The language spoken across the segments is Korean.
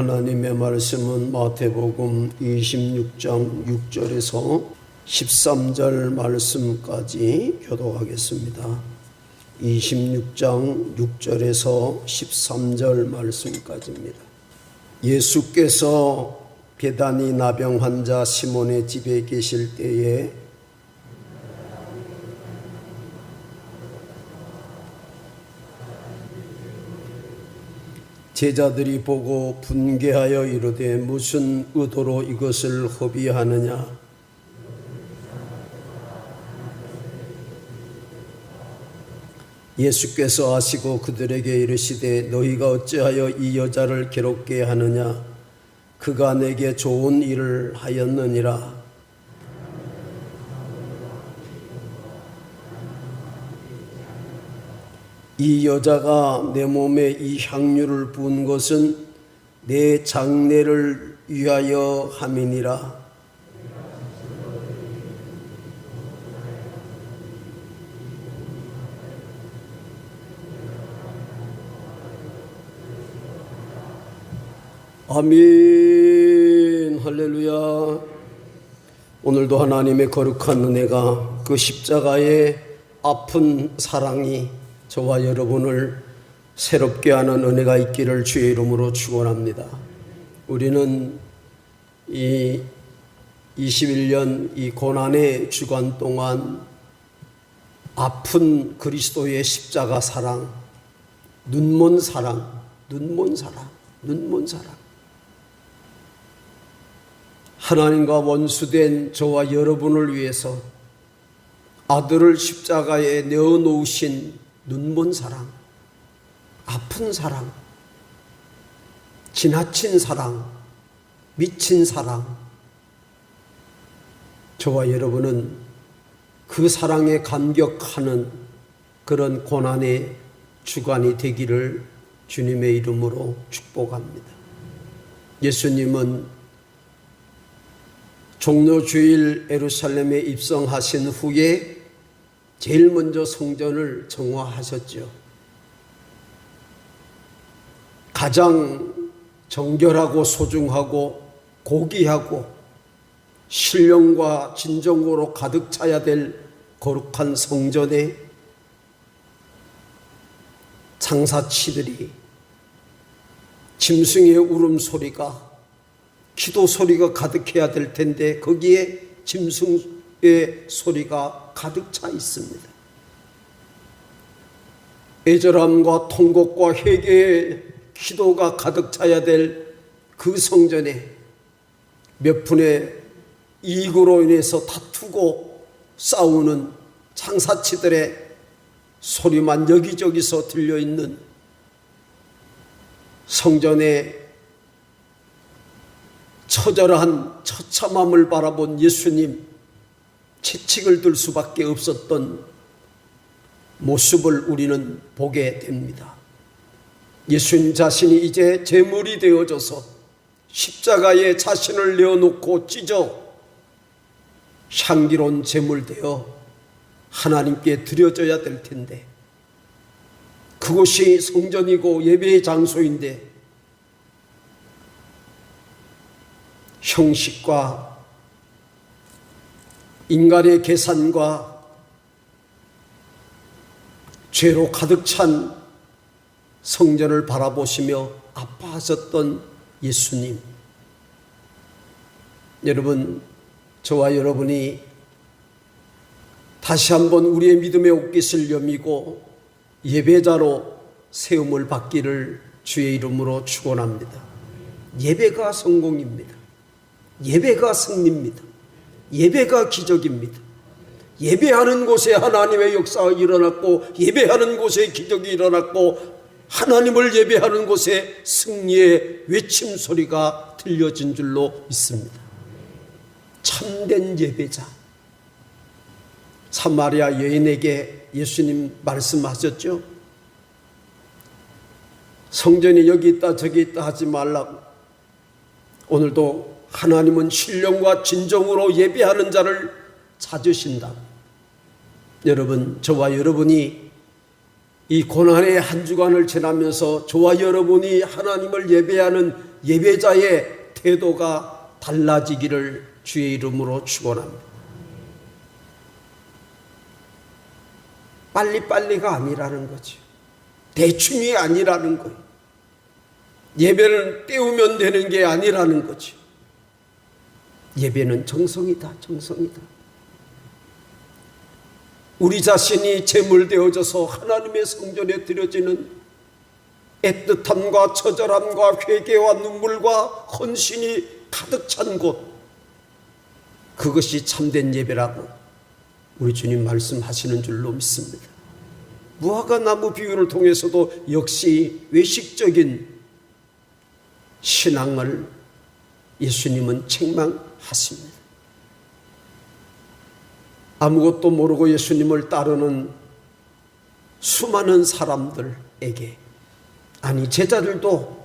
하나님의 말씀은 마태복음 26장 6절에서 13절 말씀까지 교독하겠습니다. 26장 6절에서 13절 말씀까지입니다. 예수께서 베다니 나병 환자 시몬의 집에 계실 때에 제자들이 보고 분개하여 이르되 무슨 의도로 이것을 허비하느냐. 예수께서 아시고 그들에게 이르시되 너희가 어찌하여 이 여자를 괴롭게 하느냐. 그가 내게 좋은 일을 하였느니라. 이 여자가 내 몸에 이 향유를 부은 것은 내 장례를 위하여 함이니라. 아멘. 할렐루야. 오늘도 하나님의 거룩한 은혜가 그 십자가의 아픈 사랑이 저와 여러분을 새롭게 하는 은혜가 있기를 주의 이름으로 축원합니다. 우리는 이 21년 이 고난의 주간 동안 아픈 그리스도의 십자가 사랑, 눈먼 사랑, 눈먼 사랑, 눈먼 사랑. 하나님과 원수된 저와 여러분을 위해서 아들을 십자가에 내어놓으신 눈먼 사랑, 아픈 사랑, 지나친 사랑, 미친 사랑. 저와 여러분은 그 사랑에 감격하는 그런 고난의 주간이 되기를 주님의 이름으로 축복합니다. 예수님은 종료주일 예루살렘에 입성하신 후에 제일 먼저 성전을 정화하셨죠. 가장 정결하고 소중하고 고귀하고 신령과 진정으로 가득 차야 될 거룩한 성전에 장사치들이 짐승의 울음소리가, 기도 소리가 가득해야 될 텐데 거기에 짐승의 소리가 가득 차 있습니다. 애절함과 통곡과 회개의 기도가 가득 차야 될 그 성전에 몇 분의 이익으로 인해서 다투고 싸우는 장사치들의 소리만 여기저기서 들려있는 성전에 처절한 처참함을 바라본 예수님, 채찍을 들 수밖에 없었던 모습을 우리는 보게 됩니다. 예수님 자신이 이제 제물이 되어져서 십자가에 자신을 내어놓고 찢어 향기로운 제물 되어 하나님께 드려져야 될 텐데, 그곳이 성전이고 예배의 장소인데 형식과 인간의 계산과 죄로 가득 찬 성전을 바라보시며 아파하셨던 예수님. 여러분, 저와 여러분이 다시 한번 우리의 믿음의 옷깃을 여미고 예배자로 세움을 받기를 주의 이름으로 축원합니다. 예배가 성공입니다. 예배가 승리입니다. 예배가 기적입니다. 예배하는 곳에 하나님의 역사가 일어났고, 예배하는 곳에 기적이 일어났고, 하나님을 예배하는 곳에 승리의 외침 소리가 들려진 줄로 믿습니다. 참된 예배자. 사마리아 여인에게 예수님 말씀하셨죠. 성전이 여기 있다 저기 있다 하지 말라고. 오늘도 하나님은 신령과 진정으로 예배하는 자를 찾으신다. 여러분, 저와 여러분이 이 고난의 한 주간을 지나면서 저와 여러분이 하나님을 예배하는 예배자의 태도가 달라지기를 주의 이름으로 축원합니다. 빨리빨리가 아니라는 거죠. 대충이 아니라는 거예요. 예배를 때우면 되는 게 아니라는 거죠. 예배는 정성이다, 정성이다. 우리 자신이 제물되어져서 하나님의 성전에 드려지는 애틋함과 처절함과 회개와 눈물과 헌신이 가득 찬 곳, 그것이 참된 예배라고 우리 주님 말씀하시는 줄로 믿습니다. 무화과 나무 비유를 통해서도 역시 외식적인 신앙을 예수님은 책망하십니다. 아무것도 모르고 예수님을 따르는 수많은 사람들에게, 아니 제자들도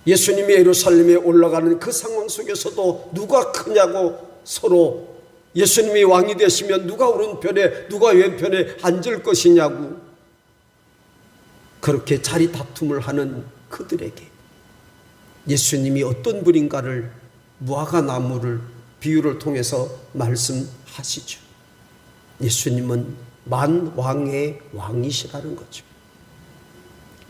예수님이 예루살렘에 올라가는 그 상황 속에서도 누가 크냐고 서로 예수님이 왕이 되시면 누가 오른편에 누가 왼편에 앉을 것이냐고 그렇게 자리 다툼을 하는 그들에게 예수님이 어떤 분인가를 무화과 나무를 비유를 통해서 말씀하시죠. 예수님은 만왕의 왕이시라는 거죠.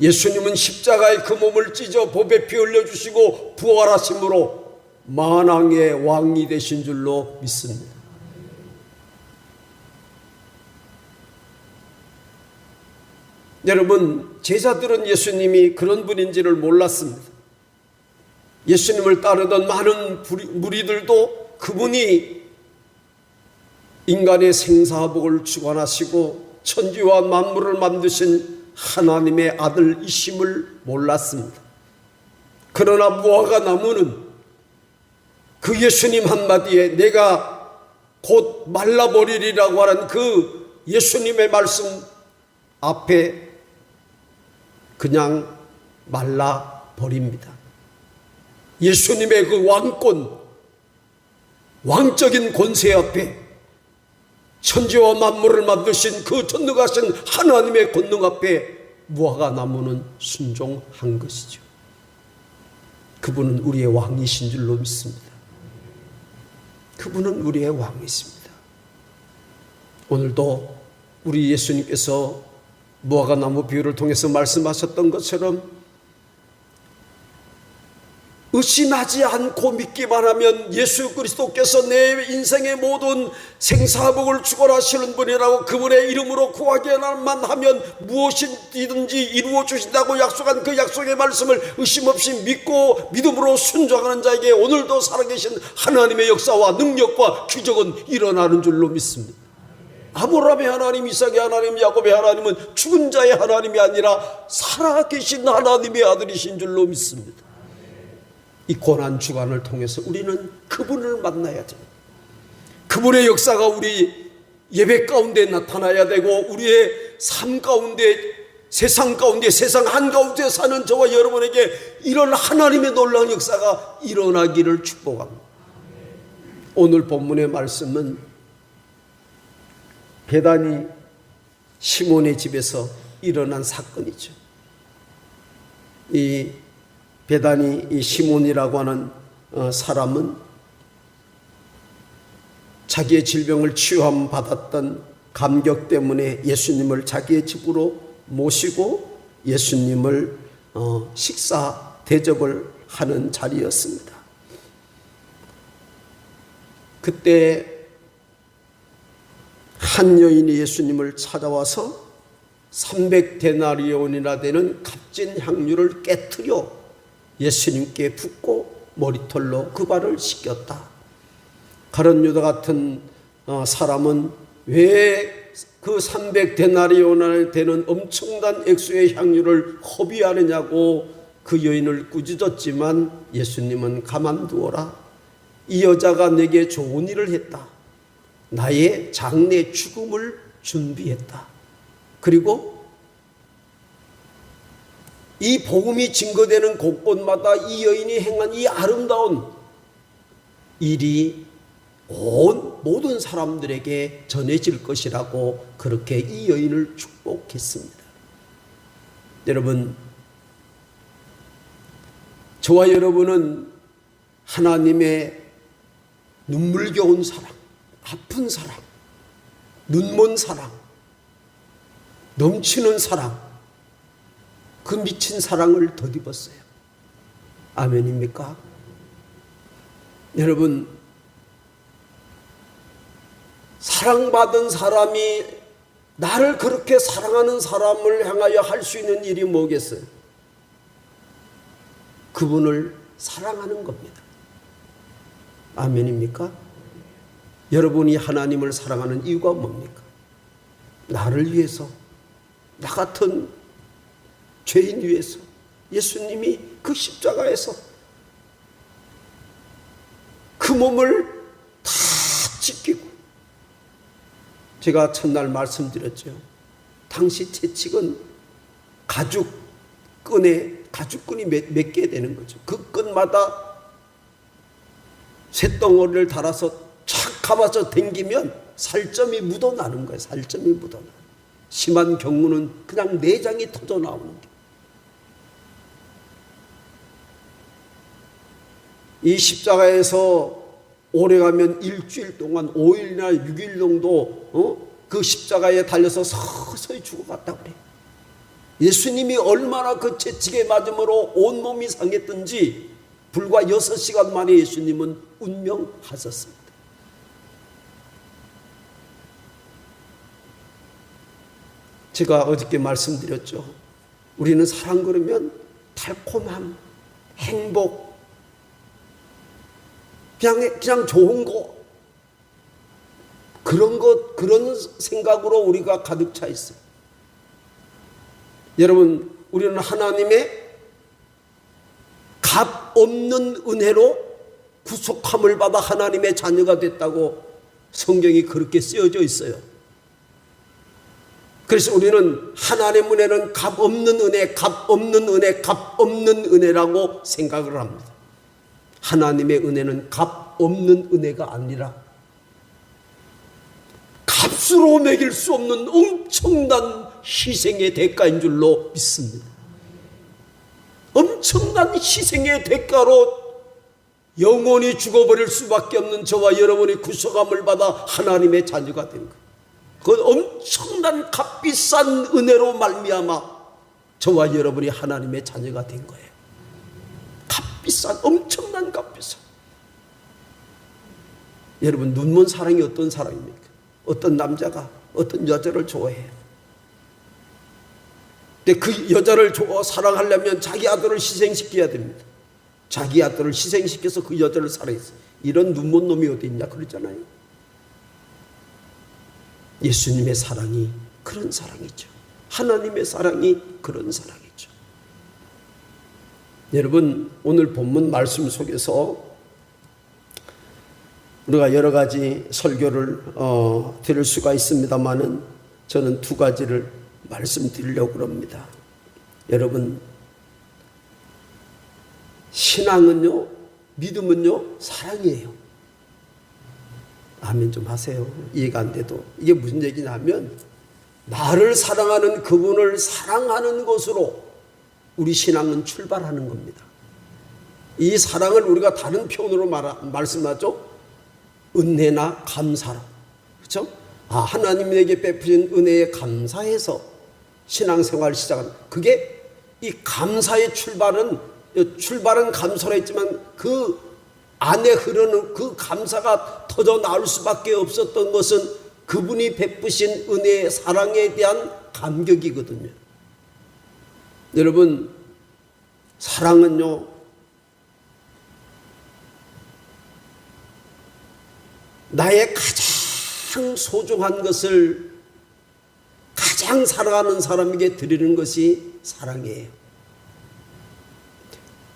예수님은 십자가에 그 몸을 찢어 보배 피 흘려주시고 부활하심으로 만왕의 왕이 되신 줄로 믿습니다. 여러분, 제자들은 예수님이 그런 분인지를 몰랐습니다. 예수님을 따르던 많은 무리들도 그분이 인간의 생사복을 주관하시고 천지와 만물을 만드신 하나님의 아들이심을 몰랐습니다. 그러나 무화과 나무는 그 예수님 한마디에 내가 곧 말라버리리라고 하는 그 예수님의 말씀 앞에 그냥 말라버립니다. 예수님의 그 왕권, 왕적인 권세 앞에, 천지와 만물을 만드신 그 전능하신 하나님의 권능 앞에 무화과 나무는 순종한 것이죠. 그분은 우리의 왕이신 줄로 믿습니다. 그분은 우리의 왕이십니다. 오늘도 우리 예수님께서 무화과 나무 비유를 통해서 말씀하셨던 것처럼 의심하지 않고 믿기만 하면 예수 그리스도께서 내 인생의 모든 생사복을 주관하시는 분이라고 그분의 이름으로 구하기만 하면 무엇이든지 이루어 주신다고 약속한 그 약속의 말씀을 의심 없이 믿고 믿음으로 순종하는 자에게 오늘도 살아계신 하나님의 역사와 능력과 기적은 일어나는 줄로 믿습니다. 아브라함의 하나님, 이삭의 하나님, 야곱의 하나님은 죽은 자의 하나님이 아니라 살아계신 하나님의 아들이신 줄로 믿습니다. 이 고난 주간을 통해서 우리는 그분을 만나야 됩니다. 그분의 역사가 우리 예배 가운데 나타나야 되고 우리의 삶 가운데, 세상 가운데, 세상 한가운데 사는 저와 여러분에게 이런 하나님의 놀라운 역사가 일어나기를 축복합니다. 오늘 본문의 말씀은 베다니 시몬의 집에서 일어난 사건이죠. 이 베다니 이 시몬이라고 하는 사람은 자기의 질병을 치유함 받았던 감격 때문에 예수님을 자기의 집으로 모시고 예수님을 식사 대접을 하는 자리였습니다. 그때 한 여인이 예수님을 찾아와서 300데나리온이나 되는 값진 향유를 깨트려 예수님께 붓고 머리털로 그 발을 씻겼다. 가룟 유다 같은 사람은 왜 그 300데나리온이나 되는 엄청난 액수의 향유를 허비하느냐고 그 여인을 꾸짖었지만 예수님은 가만두어라. 이 여자가 내게 좋은 일을 했다. 나의 장래 죽음을 준비했다. 그리고 이 복음이 증거되는 곳곳마다 이 여인이 행한 이 아름다운 일이 모든 사람들에게 전해질 것이라고 그렇게 이 여인을 축복했습니다. 여러분, 저와 여러분은 하나님의 눈물겨운 사랑, 아픈 사랑, 눈먼 사랑, 넘치는 사랑, 그 미친 사랑을 덧입었어요. 아멘입니까? 여러분, 사랑받은 사람이 나를 그렇게 사랑하는 사람을 향하여 할 수 있는 일이 뭐겠어요? 그분을 사랑하는 겁니다. 아멘입니까? 여러분이 하나님을 사랑하는 이유가 뭡니까? 나를 위해서, 나 같은 죄인 위해서 예수님이 그 십자가에서 그 몸을 다 지키고, 제가 첫날 말씀드렸죠. 당시 채찍은 가죽끈이 몇 개 되는 거죠. 그 끈마다 쇳덩어리를 달아서 착 감아서 당기면 살점이 묻어나는 거예요. 살점이 묻어나. 심한 경우는 그냥 내장이 터져 나오는 게. 이 십자가에서 오래가면 일주일 동안 5일이나 6일 정도 그 십자가에 달려서 서서히 죽어갔다고 그래요. 예수님이 얼마나 그 채찍에 맞음으로 온몸이 상했던지 불과 6시간 만에 예수님은 운명하셨습니다. 제가 어저께 말씀드렸죠. 우리는 사랑 그러면 달콤함, 행복, 그냥 좋은 거, 그런 생각으로 우리가 가득 차 있어요. 여러분, 우리는 하나님의 값 없는 은혜로 구속함을 받아 하나님의 자녀가 됐다고 성경이 그렇게 쓰여져 있어요. 그래서 우리는 하나님의 은혜는 값 없는 은혜, 값 없는 은혜, 값 없는 은혜라고 생각을 합니다. 하나님의 은혜는 값 없는 은혜가 아니라 값으로 매길 수 없는 엄청난 희생의 대가인 줄로 믿습니다. 엄청난 희생의 대가로 영원히 죽어버릴 수밖에 없는 저와 여러분이 구속함을 받아 하나님의 자녀가 된 것. 그 엄청난 값비싼 은혜로 말미암아 저와 여러분이 하나님의 자녀가 된 거예요. 값비싼, 엄청난 값비싼. 여러분, 눈먼 사랑이 어떤 사랑입니까? 어떤 남자가 어떤 여자를 좋아해요. 근데 그 여자를 사랑하려면 자기 아들을 희생시켜야 됩니다. 자기 아들을 희생시켜서 그 여자를 사랑했어요. 이런 눈먼 놈이 어디 있냐 그러잖아요. 예수님의 사랑이 그런 사랑이죠. 하나님의 사랑이 그런 사랑이죠. 여러분, 오늘 본문 말씀 속에서 우리가 여러 가지 설교를 드릴 수가 있습니다만은 저는 두 가지를 말씀드리려고 합니다. 여러분, 신앙은요, 믿음은요, 사랑이에요. 아멘 좀 하세요. 이해가 안 돼도. 이게 무슨 얘기냐면 나를 사랑하는 그분을 사랑하는 것으로 우리 신앙은 출발하는 겁니다. 이 사랑을 우리가 다른 표현으로 말씀하죠. 은혜나 감사로. 그렇죠? 하나님에게 베푸신 은혜에 감사해서 신앙생활을 시작하는, 그게 이 감사의 출발은 감사로 했지만 그 안에 흐르는 그 감사가 터져 나올 수밖에 없었던 것은 그분이 베푸신 은혜의 사랑에 대한 감격이거든요. 여러분, 사랑은요, 나의 가장 소중한 것을 가장 사랑하는 사람에게 드리는 것이 사랑이에요.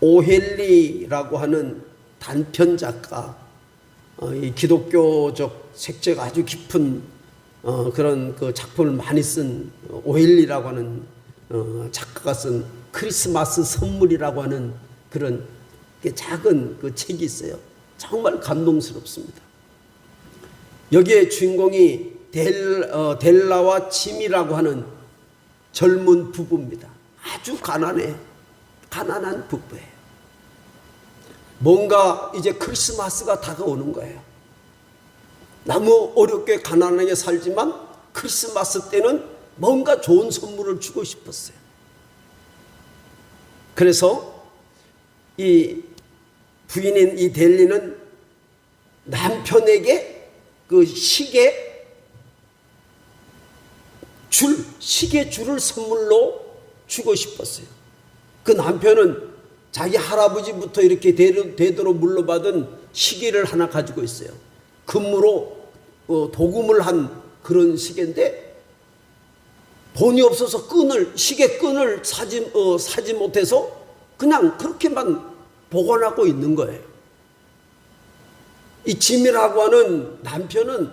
오헬리라고 하는 단편 작가, 이 기독교적 색채가 아주 깊은 그런 그 작품을 많이 쓴 오헬리라고 하는 작가가 쓴 크리스마스 선물이라고 하는 그런 작은 그 책이 있어요. 정말 감동스럽습니다. 여기에 주인공이 델라와 짐이라고 하는 젊은 부부입니다. 아주 가난한 부부예요. 뭔가 이제 크리스마스가 다가오는 거예요. 너무 어렵게 가난하게 살지만 크리스마스 때는 뭔가 좋은 선물을 주고 싶었어요. 그래서 이 부인인 이 델리는 남편에게 그 시계줄을 선물로 주고 싶었어요. 그 남편은 자기 할아버지부터 이렇게 대대로 물려받은 시계를 하나 가지고 있어요. 금으로 도금을 한 그런 시계인데 돈이 없어서 시계끈을 사지 못해서 그냥 그렇게만 보관하고 있는 거예요. 이 짐이라고 하는 남편은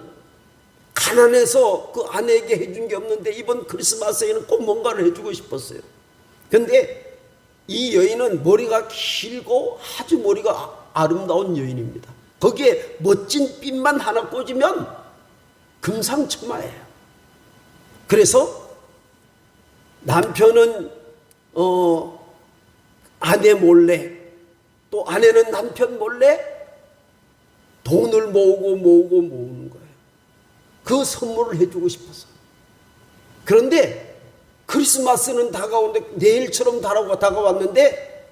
가난해서 그 아내에게 해준 게 없는데 이번 크리스마스에는 꼭 뭔가를 해주고 싶었어요. 그런데 이 여인은 머리가 길고 아주 머리가 아름다운 여인입니다. 거기에 멋진 핀만 하나 꽂으면 금상첨화예요. 그래서 남편은 아내 몰래, 또 아내는 남편 몰래 돈을 모으는 거예요. 그 선물을 해주고 싶어서. 그런데 크리스마스는 다가오는데 내일처럼 다가왔는데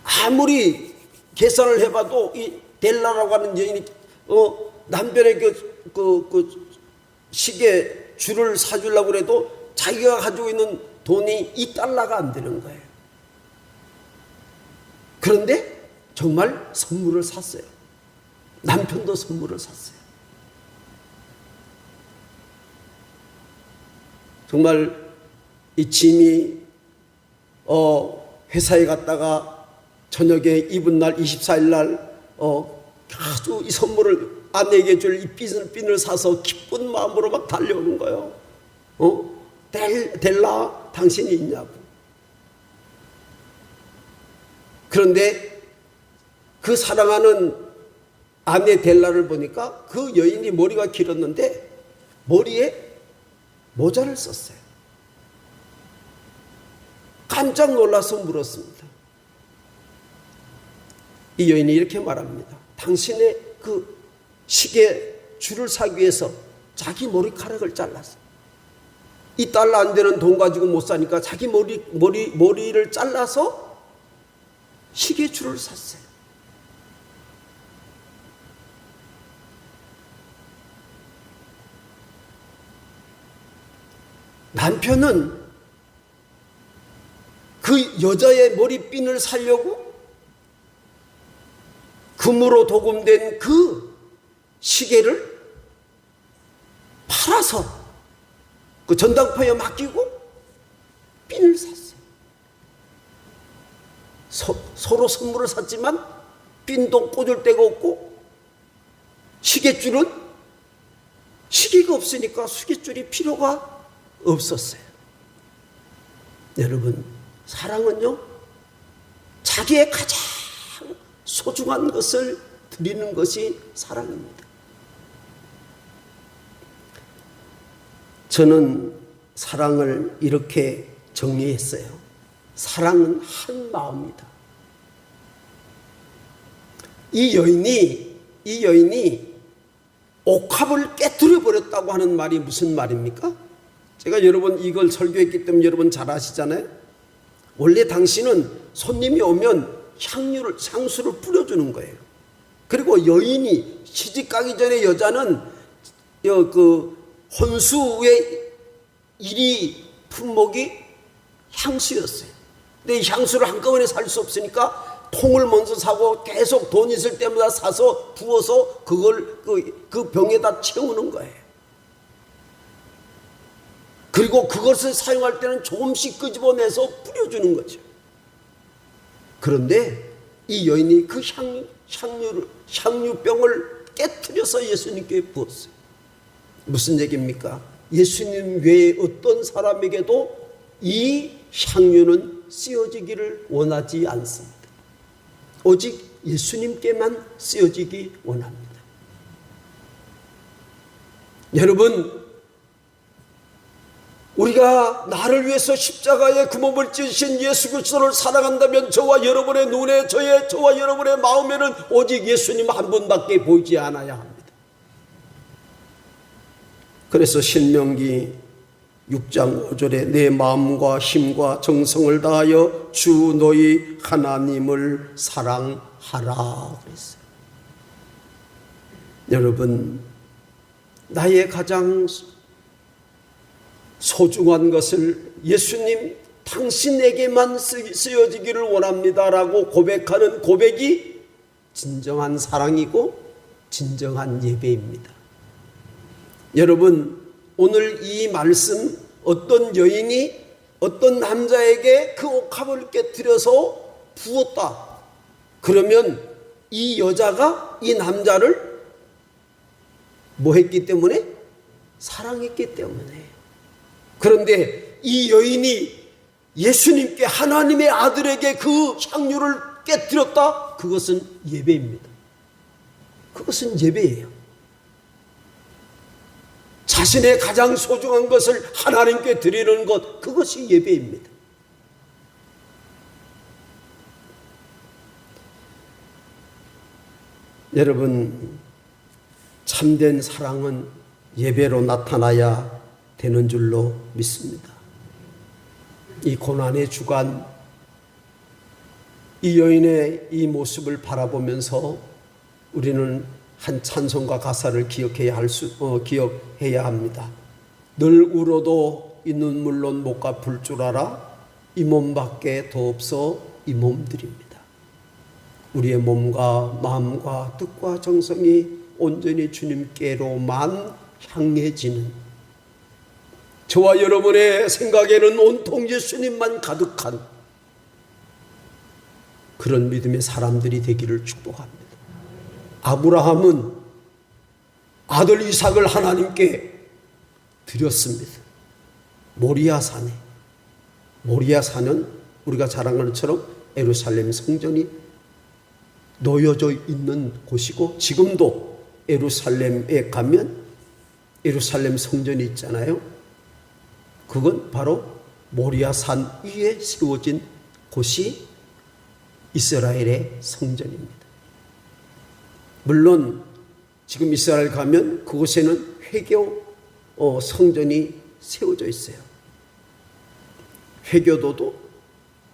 아무리 계산을 해봐도 이 델라라고 하는 여인이 남편의 그 시계 줄을 사주려고 해도 자기가 가지고 있는 돈이 $2가 안 되는 거예요. 그런데 정말 선물을 샀어요. 남편도 선물을 샀어요. 정말 이 짐이 회사에 갔다가 저녁에 입은 날 24일 날 아주 이 선물을 아내에게 줄 이 핀을 사서 기쁜 마음으로 막 달려오는 거예요. 델라 당신이 있냐고. 그런데 그 사랑하는 아내 델라를 보니까 그 여인이 머리가 길었는데 머리에 모자를 썼어요. 깜짝 놀라서 물었습니다. 이 여인이 이렇게 말합니다. 당신의 그 시계 줄을 사기 위해서 자기 머리카락을 잘랐어. $2 안 되는 돈 가지고 못 사니까 자기 머리를 잘라서 시계 줄을 샀어요. 남편은 그 여자의 머리핀을 사려고 금으로 도금된 그 시계를 팔아서 그 전당포에 맡기고 핀을 샀어요. 서로 선물을 샀지만 핀도 꽂을 데가 없고 시계줄은 시계가 없으니까 시계줄이 필요가 없었어요. 여러분, 사랑은요, 자기의 가장 소중한 것을 드리는 것이 사랑입니다. 저는 사랑을 이렇게 정리했어요. 사랑은 한 마음이다. 이 여인이 옥합을 깨뜨려 버렸다고 하는 말이 무슨 말입니까? 제가 여러분 이걸 설교했기 때문에 여러분 잘 아시잖아요. 원래 당신은 손님이 오면 향수를 뿌려주는 거예요. 그리고 여인이 시집가기 전에 여자는 그 혼수의 1위 품목이 향수였어요. 근데 이 향수를 한꺼번에 살 수 없으니까 통을 먼저 사고 계속 돈 있을 때마다 사서 부어서 그걸 그 병에다 채우는 거예요. 그리고 그것을 사용할 때는 조금씩 끄집어내서 뿌려주는 거죠. 그런데 이 여인이 그 향유병을 깨트려서 예수님께 부었어요. 무슨 얘기입니까? 예수님 외에 어떤 사람에게도 이 향유는 쓰여지기를 원하지 않습니다. 오직 예수님께만 쓰여지기 원합니다. 여러분, 우리가 나를 위해서 십자가에 그 몸을 찢으신 예수 그리스도를 사랑한다면 저와 여러분의 눈에 저와 여러분의 마음에는 오직 예수님 한 분밖에 보이지 않아야 합니다. 그래서 신명기 6장 5절에 내 마음과 힘과 정성을 다하여 주 너희 하나님을 사랑하라 그랬어요. 여러분, 나의 가장 소중한 것을 예수님 당신에게만 쓰여지기를 원합니다라고 고백하는 고백이 진정한 사랑이고 진정한 예배입니다. 여러분, 오늘 이 말씀, 어떤 여인이 어떤 남자에게 그 옥합을 깨뜨려서 부었다. 그러면 이 여자가 이 남자를 뭐 했기 때문에? 사랑했기 때문에. 그런데 이 여인이 예수님께, 하나님의 아들에게 그 향유를 깨뜨렸다? 그것은 예배입니다. 그것은 예배예요. 자신의 가장 소중한 것을 하나님께 드리는 것, 그것이 예배입니다. 여러분, 참된 사랑은 예배로 나타나야 되는 줄로 믿습니다. 이 고난의 주간, 이 여인의 이 모습을 바라보면서 우리는 한 찬송가 가사를 기억해야 합니다. 늘 울어도 이 눈물론 못 갚을 줄 알아 이 몸밖에 더 없어 이 몸들입니다. 우리의 몸과 마음과 뜻과 정성이 온전히 주님께로만 향해지는, 저와 여러분의 생각에는 온통 예수님만 가득한 그런 믿음의 사람들이 되기를 축복합니다. 아브라함은 아들 이삭을 하나님께 드렸습니다. 모리아산에. 모리아산은 우리가 잘 아는 것처럼 예루살렘 성전이 놓여져 있는 곳이고, 지금도 예루살렘에 가면 예루살렘 성전이 있잖아요. 그건 바로 모리아산 위에 세워진 곳이 이스라엘의 성전입니다. 물론 지금 이스라엘 가면 그곳에는 회교 성전이 세워져 있어요. 회교도도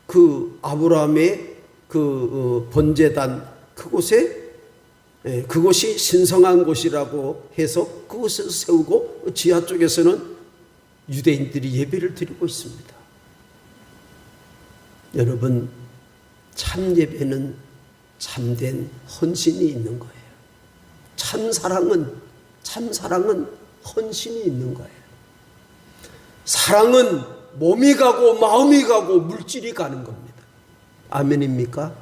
그 아브라함의 그 번제단 그곳에, 그곳이 신성한 곳이라고 해서 그곳에서 세우고, 지하 쪽에서는 유대인들이 예배를 드리고 있습니다. 여러분, 참 예배는 참된 헌신이 있는 거예요. 참 사랑은 헌신이 있는 거예요. 사랑은 몸이 가고 마음이 가고 물질이 가는 겁니다. 아멘입니까?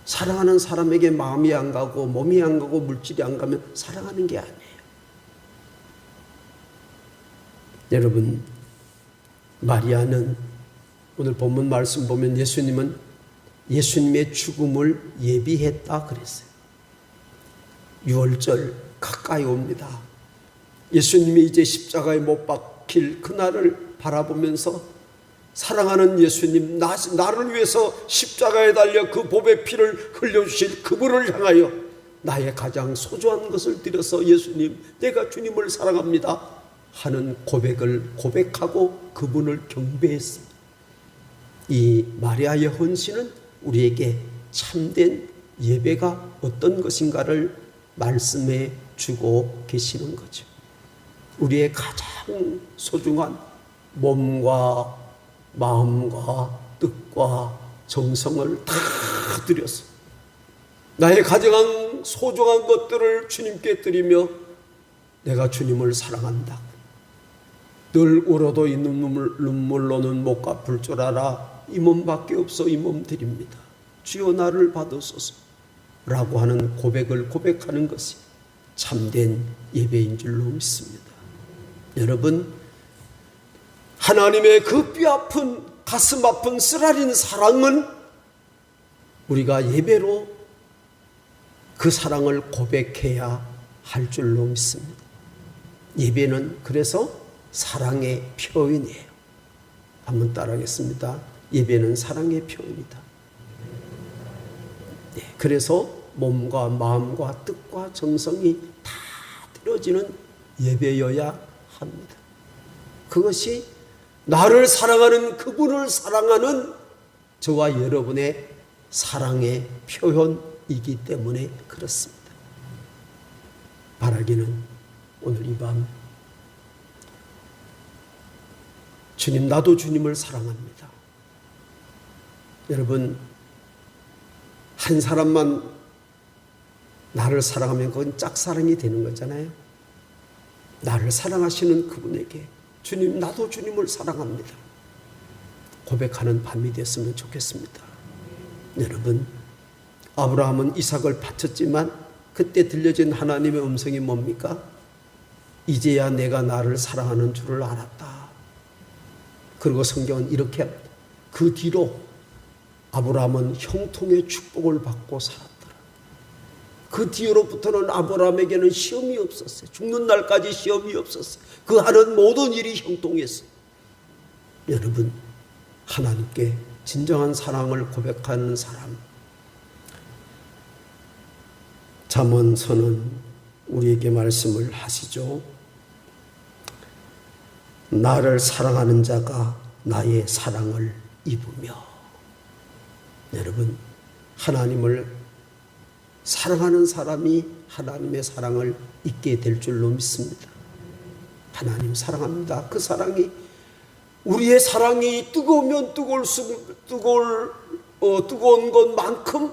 사랑하는 사람에게 마음이 안 가고 몸이 안 가고 물질이 안 가면 사랑하는 게 아니에요. 여러분, 마리아는 오늘 본문 말씀 보면 예수님은 예수님의 죽음을 예비했다 그랬어요. 6월절 가까이 옵니다. 예수님이 이제 십자가에 못 박힐 그날을 바라보면서 사랑하는 예수님, 나를 위해서 십자가에 달려 그 보배 피를 흘려주실 그분을 향하여 나의 가장 소중한 것을 드려서 예수님, 내가 주님을 사랑합니다 하는 고백을 고백하고 그분을 경배했습니다. 이 마리아의 헌신은 우리에게 참된 예배가 어떤 것인가를 말씀해 주고 계시는 거죠. 우리의 가장 소중한 몸과 마음과 뜻과 정성을 다 드려서 나의 가장 소중한 것들을 주님께 드리며 내가 주님을 사랑한다. 늘 울어도 이 눈물로는 못 갚을 줄 알아 이 몸밖에 없어 이 몸 드립니다. 주여 나를 받으소서 라고 하는 고백을 고백하는 것이 참된 예배인 줄로 믿습니다. 여러분, 하나님의 그 뼈아픈 가슴 아픈 쓰라린 사랑은 우리가 예배로 그 사랑을 고백해야 할 줄로 믿습니다. 예배는 그래서 사랑의 표현이에요. 한번 따라하겠습니다. 예배는 사랑의 표현이다. 네, 그래서 몸과 마음과 뜻과 정성이 다 들어지는 예배여야 합니다. 그것이 나를 사랑하는 그분을 사랑하는 저와 여러분의 사랑의 표현이기 때문에 그렇습니다. 바라기는 오늘 이 밤 주님, 나도 주님을 사랑합니다. 여러분, 한 사람만 나를 사랑하면 그건 짝사랑이 되는 거잖아요. 나를 사랑하시는 그분에게 주님, 나도 주님을 사랑합니다. 고백하는 밤이 됐으면 좋겠습니다. 여러분, 아브라함은 이삭을 바쳤지만 그때 들려진 하나님의 음성이 뭡니까? 이제야 내가 나를 사랑하는 줄을 알았다. 그리고 성경은 이렇게 합니다. 그 뒤로 아브라함은 형통의 축복을 받고 살았더라. 그 뒤로부터는 아브라함에게는 시험이 없었어요. 죽는 날까지 시험이 없었어요. 그 하는 모든 일이 형통했어요. 여러분, 하나님께 진정한 사랑을 고백하는 사람, 잠언서는 우리에게 말씀을 하시죠. 나를 사랑하는 자가 나의 사랑을 입으며. 여러분, 하나님을 사랑하는 사람이 하나님의 사랑을 입게 될 줄로 믿습니다. 하나님 사랑합니다. 그 사랑이, 우리의 사랑이 뜨거우면 뜨거운 것만큼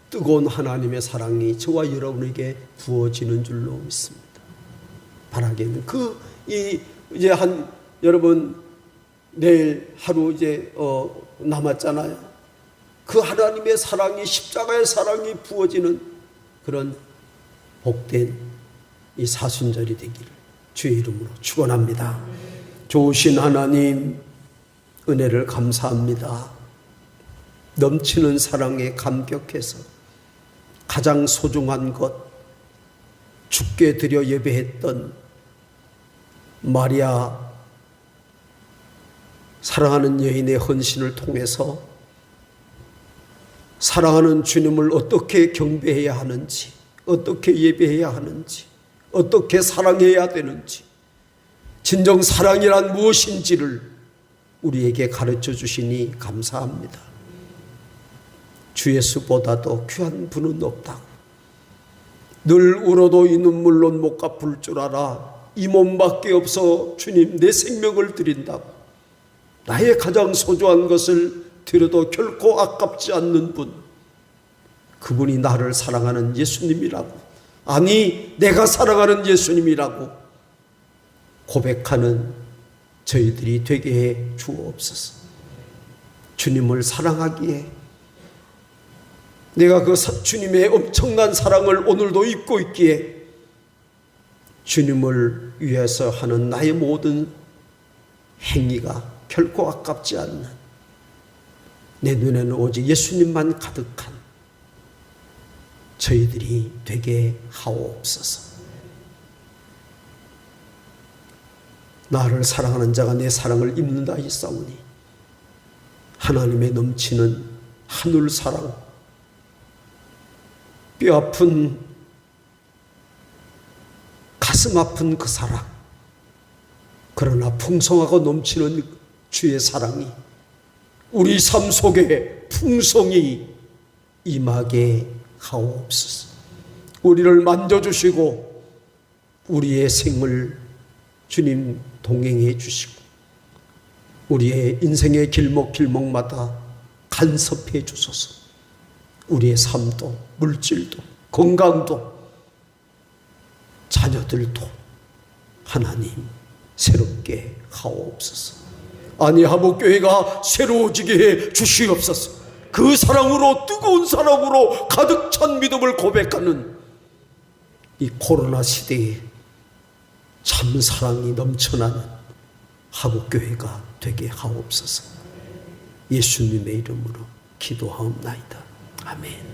뜨거운 하나님의 사랑이 저와 여러분에게 부어지는 줄로 믿습니다. 바라기는 이제 여러분 내일 하루 이제 남았잖아요. 그 하나님의 사랑이, 십자가의 사랑이 부어지는 그런 복된 이 사순절이 되기를 주의 이름으로 축원합니다. 좋으신 하나님, 은혜를 감사합니다. 넘치는 사랑에 감격해서 가장 소중한 것, 주께 드려 예배했던 마리아 사랑하는 여인의 헌신을 통해서 사랑하는 주님을 어떻게 경배해야 하는지, 어떻게 예배해야 하는지, 어떻게 사랑해야 되는지, 진정 사랑이란 무엇인지를 우리에게 가르쳐 주시니 감사합니다. 주 예수보다도 귀한 분은 없다고, 늘 울어도 이 눈물로 못 갚을 줄 알아 이 몸밖에 없어 주님 내 생명을 드린다고, 나의 가장 소중한 것을 드려도 결코 아깝지 않는 분, 그분이 나를 사랑하는 예수님이라고, 아니 내가 사랑하는 예수님이라고 고백하는 저희들이 되게 해 주옵소서. 주님을 사랑하기에, 내가 그 주님의 엄청난 사랑을 오늘도 입고 있기에 주님을 위해서 하는 나의 모든 행위가 결코 아깝지 않는, 내 눈에는 오직 예수님만 가득한 저희들이 되게 하옵소서. 나를 사랑하는 자가 내 사랑을 입는다 했사오니 하나님의 넘치는 하늘 사랑, 뼈 아픈 가슴 아픈 그 사랑, 그러나 풍성하고 넘치는 주의 사랑이 우리 삶 속에 풍성히 임하게 하옵소서. 우리를 만져주시고 우리의 생을 주님 동행해 주시고 우리의 인생의 길목길목마다 간섭해 주소서. 우리의 삶도, 물질도, 건강도, 자녀들도 하나님 새롭게 하옵소서. 아니 하복교회가 새로워지게 해 주시옵소서. 그 사랑으로, 뜨거운 사랑으로 가득 찬 믿음을 고백하는 이 코로나 시대에 참 사랑이 넘쳐나는 하복교회가 되게 하옵소서. 예수님의 이름으로 기도하옵나이다. 아멘.